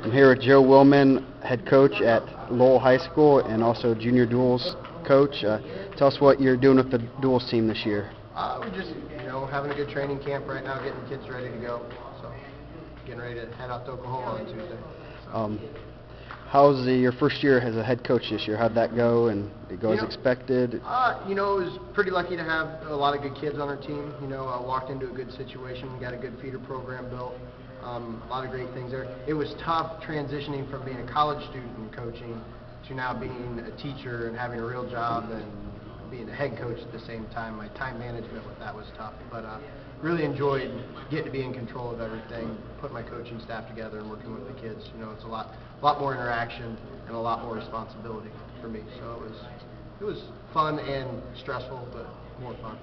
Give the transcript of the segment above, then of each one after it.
I'm here with Joe Willmann, head coach at Lowell High School and also junior duels coach. Tell us what you're doing with the duels team this year. We're just, having a good training camp right now, getting the kids ready to go. So, getting ready to head out to Oklahoma on Tuesday. So. How's your first year as a head coach this year? How'd that go, and did it go as expected? It was pretty lucky to have a lot of good kids on our team. I walked into a good situation, got a good feeder program built. A lot of great things there. It was tough transitioning from being a college student and coaching to now being a teacher and having a real job and being a head coach at the same time. My time management with that was tough, but really enjoyed getting to be in control of everything, putting my coaching staff together and working with the kids. It's a lot more interaction and a lot more responsibility for me. So it was fun and stressful, but more fun.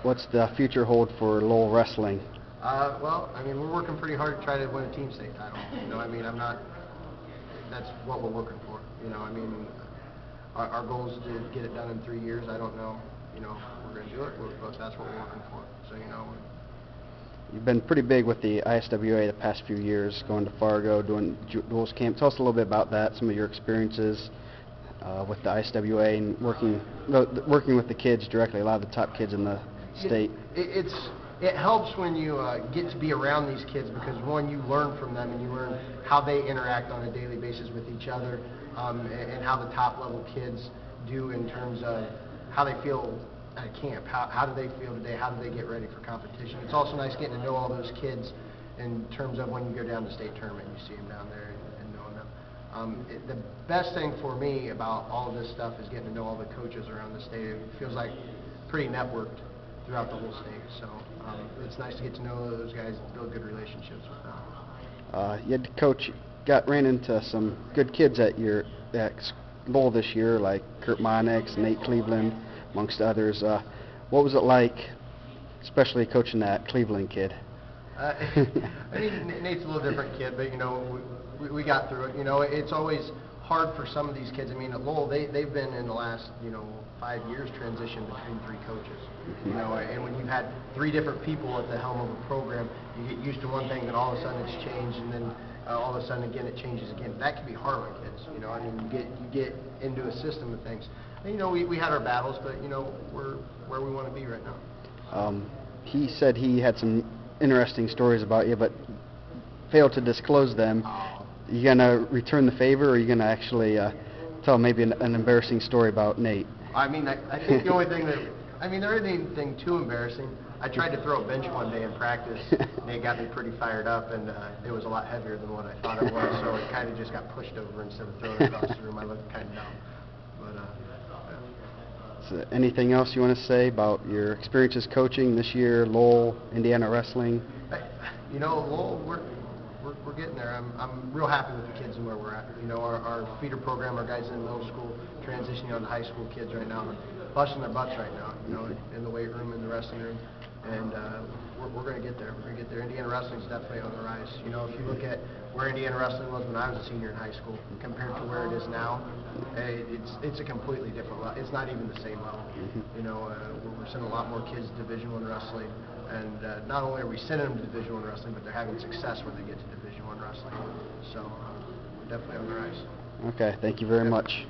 What's the future hold for Lowell wrestling? We're working pretty hard to try to win a team state title. That's what we're working for. Our goal is to get it done in 3 years. I don't know, we're going to do it, but that's what we're working for. So, You've been pretty big with the ISWA the past few years, going to Fargo, doing duels camp. Tell us a little bit about that, some of your experiences with the ISWA and working with the kids directly, a lot of the top kids in the state. It helps when you get to be around these kids because, one, you learn from them and you learn how they interact on a daily basis with each other and how the top-level kids do in terms of how they feel at camp. How do they feel today? How do they get ready for competition? It's also nice getting to know all those kids in terms of when you go down to state tournament and you see them down there and knowing them. The best thing for me about all of this stuff is getting to know all the coaches around the state. It feels like pretty networked throughout the whole state. So it's nice to get to know those guys and build good relationships with them. You had to coach, ran into some good kids at Lowell this year, like Kurt Monix, Nate Cleveland, amongst others. What was it like, especially coaching that Cleveland kid? Nate's a little different kid, but we got through it. It's always hard for some of these kids. At Lowell, they've been in the last 5 years transition between 3 coaches. And when you've had 3 different people at the helm of a program, you get used to one thing, then all of a sudden it's changed, and then all of a sudden again it changes again. That can be hard on kids. You get into a system of things. And, we had our battles, but we're where we want to be right now. He said he had some interesting stories about you, but failed to disclose them. You gonna return the favor, or are you gonna actually tell maybe an embarrassing story about Nate? I think the only thing there isn't anything too embarrassing. I tried to throw a bench one day in practice, and it got me pretty fired up, and it was a lot heavier than what I thought it was, so it kind of just got pushed over instead of thrown across the room. I looked kind of dumb. So anything else you want to say about your experiences coaching this year, Lowell, Indiana wrestling? Lowell, we're getting there. I'm real happy with the kids and where we're at. Our feeder program, our guys in middle school, transitioning on to high school kids right now, busting their butts right now, in the weight room, in the wrestling room, and we're going to get there. We're going to get there. Indiana wrestling is definitely on the rise. If you look at where Indiana wrestling was when I was a senior in high school compared to where it is now, it's a completely different level. It's not even the same level. We're sending a lot more kids to Division I wrestling, and not only are we sending them to Division I wrestling, but they're having success when they get to Division I wrestling. So we're definitely on the rise. Okay, thank you very much.